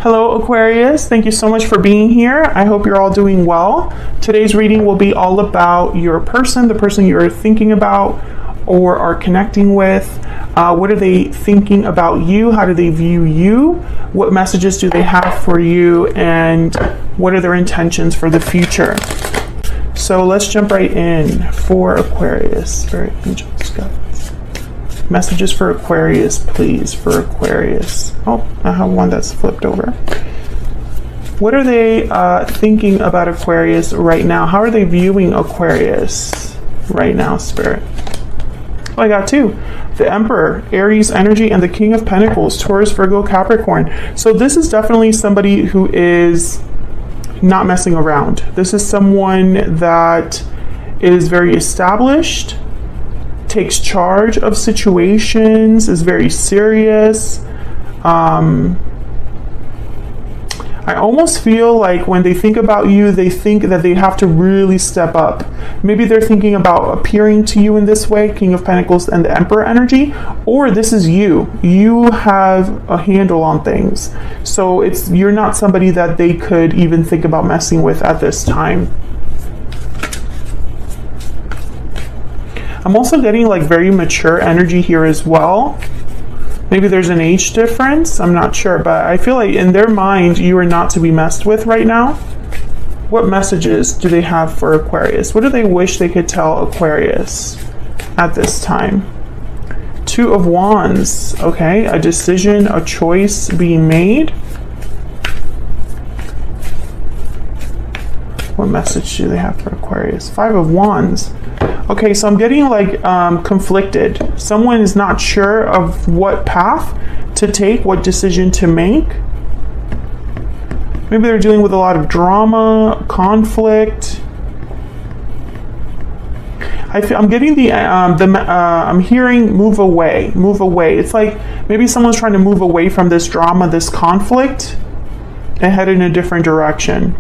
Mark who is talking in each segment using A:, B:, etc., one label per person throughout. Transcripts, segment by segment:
A: Hello Aquarius, thank you so much for being here. I hope you're all doing well. Today's reading will be all about your person, the person you're thinking about or are connecting with. What are they thinking about you? How do they view you? What messages do they have for you? And what are their intentions for the future? So let's jump right in for Aquarius. Spirit angels, guides. Messages for Aquarius, please, for Aquarius. Oh, I have one that's flipped over. What are they thinking about Aquarius right now? How are they viewing Aquarius right now, Spirit? Oh, I got two. The Emperor, Aries energy, and the King of Pentacles, Taurus, Virgo, Capricorn. So this is definitely somebody who is not messing around. This is someone that is very established, takes charge of situations, is very serious. I almost feel like when they think about you, they think that they have to really step up. Maybe they're thinking about appearing to you in this way, King of Pentacles and the Emperor energy, or this is you. You have a handle on things. So you're not somebody that they could even think about messing with at this time. I'm also getting like very mature energy here as well. Maybe there's an age difference, I'm not sure, but I feel like in their mind, you are not to be messed with right now. What messages do they have for Aquarius? What do they wish they could tell Aquarius at this time? Two of Wands, okay, a decision, a choice being made. What message do they have for Aquarius? Five of Wands. Okay, so I'm getting like conflicted. Someone is not sure of what path to take, what decision to make. Maybe they're dealing with a lot of drama, conflict. I'm getting I'm hearing move away, move away. It's like maybe someone's trying to move away from this drama, this conflict, and head in a different direction.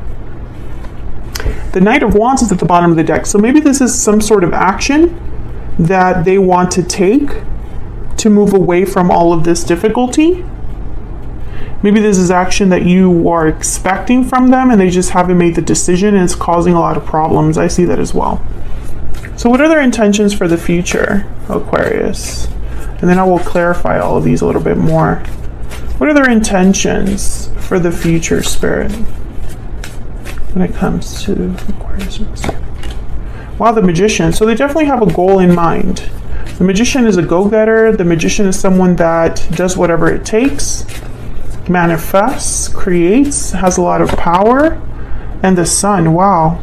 A: The Knight of Wands is at the bottom of the deck. So maybe this is some sort of action that they want to take to move away from all of this difficulty. Maybe this is action that you are expecting from them and they just haven't made the decision and it's causing a lot of problems. I see that as well. So what are their intentions for the future, Aquarius? And then I will clarify all of these a little bit more. What are their intentions for the future, Spirit, when it comes to Aquarius? Wow, the Magician. So they definitely have a goal in mind. The Magician is a go-getter. The Magician is someone that does whatever it takes, manifests, creates, has a lot of power. And the Sun, wow.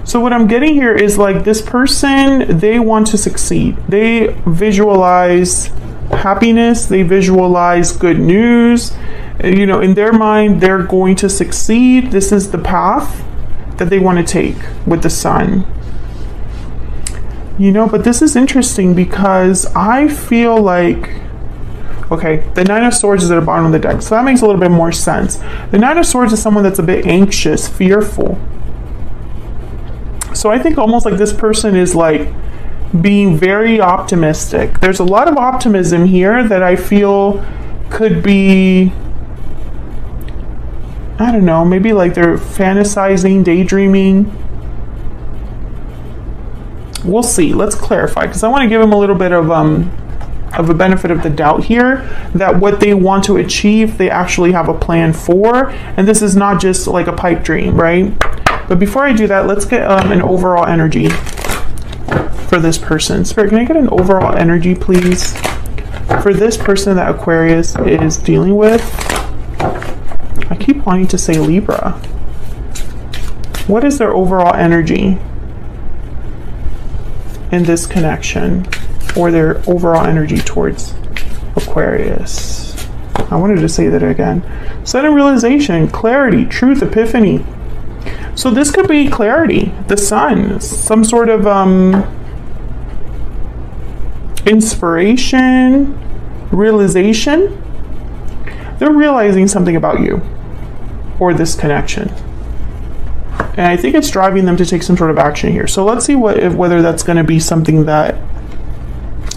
A: So what I'm getting here is like this person, they want to succeed. They visualize happiness. They visualize good news. You know, in their mind, they're going to succeed. This is the path that they want to take with the Sun. You know, but this is interesting because I feel like, okay, the Nine of Swords is at the bottom of the deck. So that makes a little bit more sense. The Nine of Swords is someone that's a bit anxious, fearful. So I think almost like this person is like being very optimistic. There's a lot of optimism here that I feel could be, I don't know, maybe like they're fantasizing, daydreaming. We'll see. Let's clarify because I want to give them a little bit of a benefit of the doubt here that what they want to achieve, they actually have a plan for. And this is not just like a pipe dream, right? But before I do that, let's get an overall energy for this person. Spirit, can I get an overall energy, please, for this person that Aquarius is dealing with? I keep wanting to say Libra. What is their overall energy in this connection, or their overall energy towards Aquarius? I wanted to say that again. Sudden realization, clarity, truth, epiphany. So this could be clarity, the Sun, some sort of inspiration, realization. They're realizing something about you or this connection. And I think it's driving them to take some sort of action here. So let's see whether that's going to be something that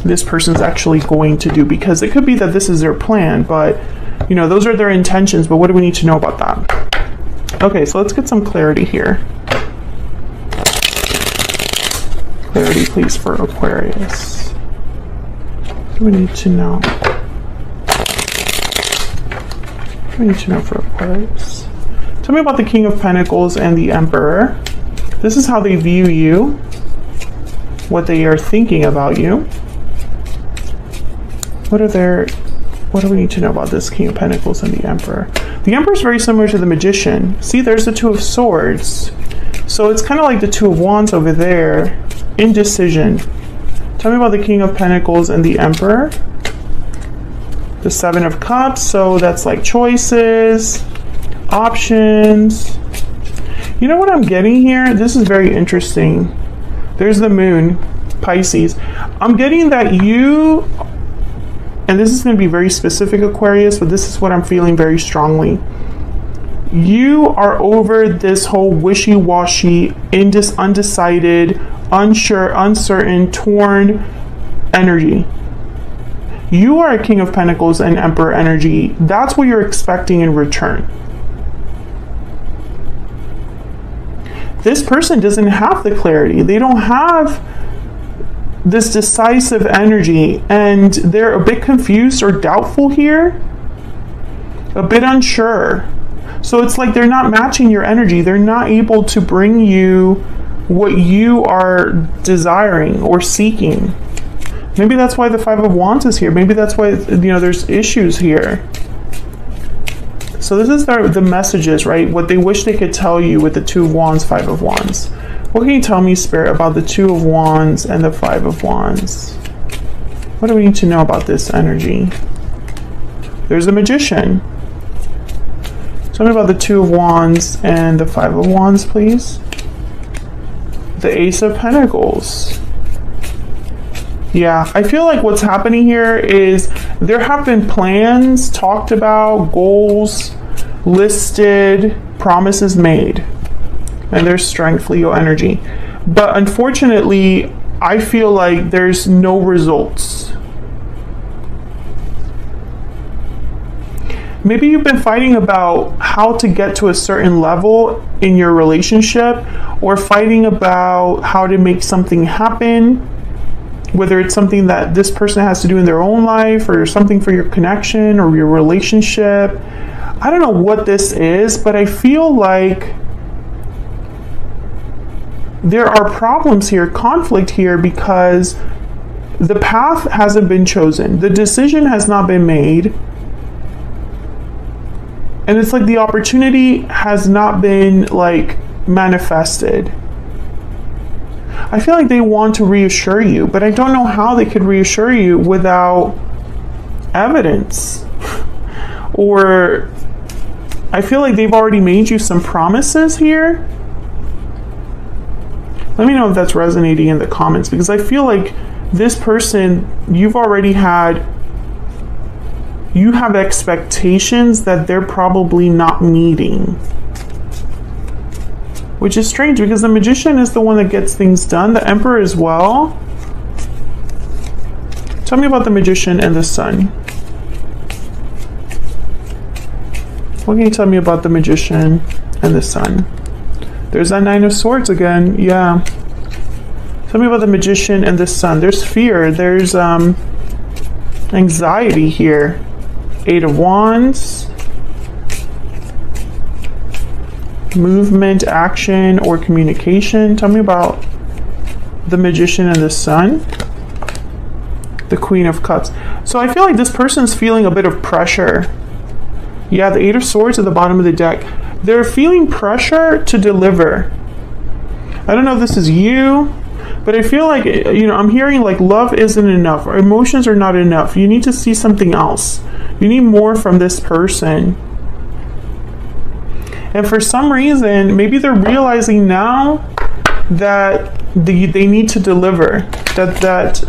A: this person's actually going to do, because it could be that this is their plan, but you know, those are their intentions. But what do we need to know about that? Okay, so let's get some clarity here. Clarity, please, for Aquarius. What do we need to know? What do we need to know for Aquarius? Tell me about the King of Pentacles and the Emperor. This is how they view you, what they are thinking about you. What do we need to know about this King of Pentacles and the Emperor? The Emperor is very similar to the Magician. See, there's the Two of Swords. So it's kind of like the Two of Wands over there. Indecision. Tell me about the King of Pentacles and the Emperor. The Seven of Cups. So that's like choices, options. You know what I'm getting here? This is very interesting. There's the Moon, Pisces. I'm getting that you, and this is going to be very specific, Aquarius, but this is what I'm feeling very strongly. You are over this whole wishy-washy, undecided, unsure, uncertain, torn energy. You are a King of Pentacles and Emperor energy. That's what you're expecting in return. This person doesn't have the clarity. They don't have this decisive energy, and they're a bit confused or doubtful here, a bit unsure. So it's like they're not matching your energy. They're not able to bring you what you are desiring or seeking. Maybe that's why the Five of Wands is here. Maybe that's why, you know, there's issues here. So this is the messages, right? What they wish they could tell you with the Two of Wands, Five of Wands. What can you tell me, Spirit, about the Two of Wands and the Five of Wands? What do we need to know about this energy? There's the Magician. Tell me about the Two of Wands and the Five of Wands, please. The Ace of Pentacles. Yeah, I feel like what's happening here is there have been plans talked about, goals listed, promises made, and there's strength, Leo energy. But unfortunately, I feel like there's no results. Maybe you've been fighting about how to get to a certain level in your relationship, or fighting about how to make something happen, whether it's something that this person has to do in their own life, or something for your connection or your relationship. I don't know what this is, but I feel like there are problems here, conflict here, because the path hasn't been chosen. The decision has not been made. And it's like the opportunity has not been like manifested. I feel like they want to reassure you, but I don't know how they could reassure you without evidence. Or I feel like they've already made you some promises here. Let me know if that's resonating in the comments, because I feel like this person, you have expectations that they're probably not meeting. Which is strange, because the Magician is the one that gets things done. The Emperor as well. Tell me about the Magician and the Sun. What can you tell me about the Magician and the Sun? There's that Nine of Swords again. Yeah. Tell me about the Magician and the Sun. There's fear. There's anxiety here. Eight of Wands. Movement, action, or communication. Tell me about the Magician and the Sun. The Queen of Cups. So I feel like this person's feeling a bit of pressure. Yeah, the Eight of Swords at the bottom of the deck. They're feeling pressure to deliver. I don't know if this is you, but I feel like, you know, I'm hearing like love isn't enough, or emotions are not enough. You need to see something else. You need more from this person. And for some reason, maybe they're realizing now that they need to deliver, that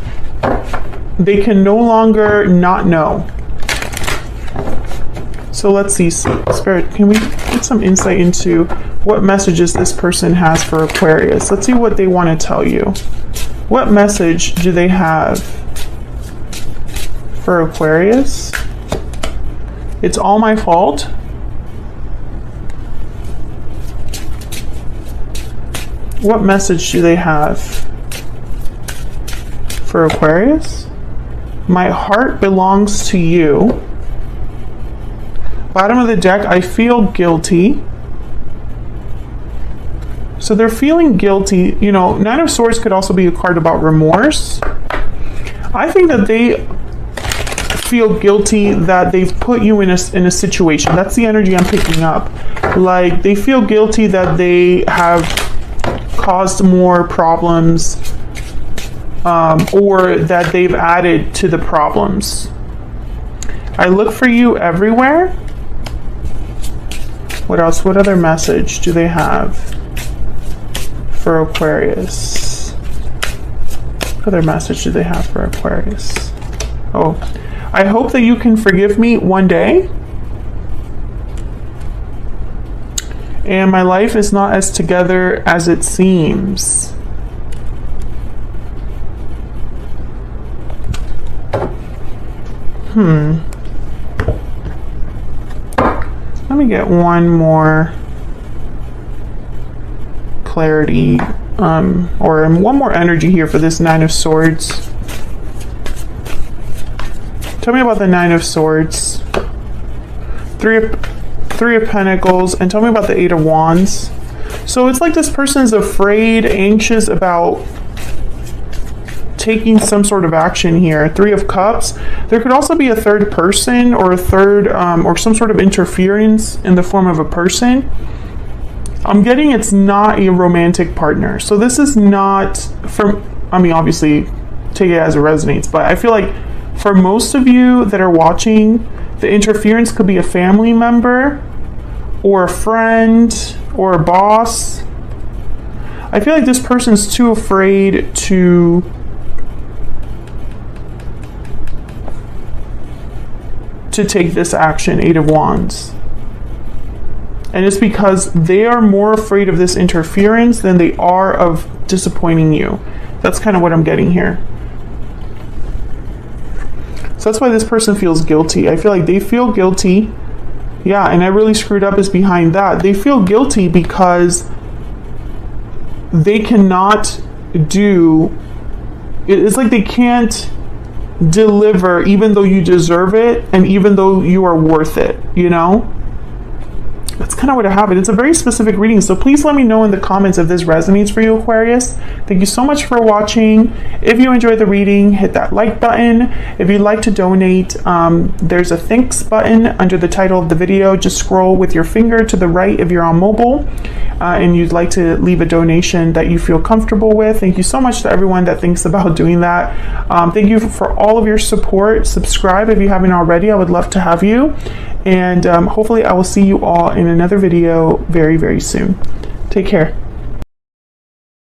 A: they can no longer not know. So let's see, Spirit, can we get some insight into what messages this person has for Aquarius. Let's see what they want to tell you. What message do they have for Aquarius? It's all my fault. What message do they have for Aquarius? My heart belongs to you. Bottom of the deck, I feel guilty. So they're feeling guilty. You know, Nine of Swords could also be a card about remorse. I think that they feel guilty that they've put you in a situation. That's the energy I'm picking up. Like, they feel guilty that they have caused more problems, or that they've added to the problems. I look for you everywhere. What else? What other message do they have for Aquarius? What other message do they have for Aquarius? Oh, I hope that you can forgive me one day. And my life is not as together as it seems. Let me get one more clarity, or one more energy here for this Nine of Swords. Tell me about the Nine of Swords. Three of Pentacles, and tell me about the Eight of Wands. So it's like this person's afraid, anxious about taking some sort of action here. Three of Cups. There could also be a third person, or a third, or some sort of interference in the form of a person. I'm getting it's not a romantic partner. So this is not from, I mean, obviously take it as it resonates, but I feel like for most of you that are watching, the interference could be a family member or a friend or a boss. I feel like this person's too afraid to take this action. Eight of Wands. And it's because they are more afraid of this interference than they are of disappointing you. That's kind of what I'm getting here. So that's why this person feels guilty. I feel like they feel guilty. Yeah, and I really screwed up is behind that. They feel guilty because they cannot do, it's like they can't deliver even though you deserve it and even though you are worth it, you know? That's kind of what happened. It's a very specific reading, so please let me know in the comments if this resonates for you, Aquarius. Thank you so much for watching. If you enjoyed the reading, hit that like button. If you'd like to donate, there's a thanks button under the title of the video. Just scroll with your finger to the right if you're on mobile and you'd like to leave a donation that you feel comfortable with. Thank you so much to everyone that thinks about doing that. Thank you for all of your support. Subscribe if you haven't already. I would love to have you. And hopefully I will see you all in another video very, very soon. Take care.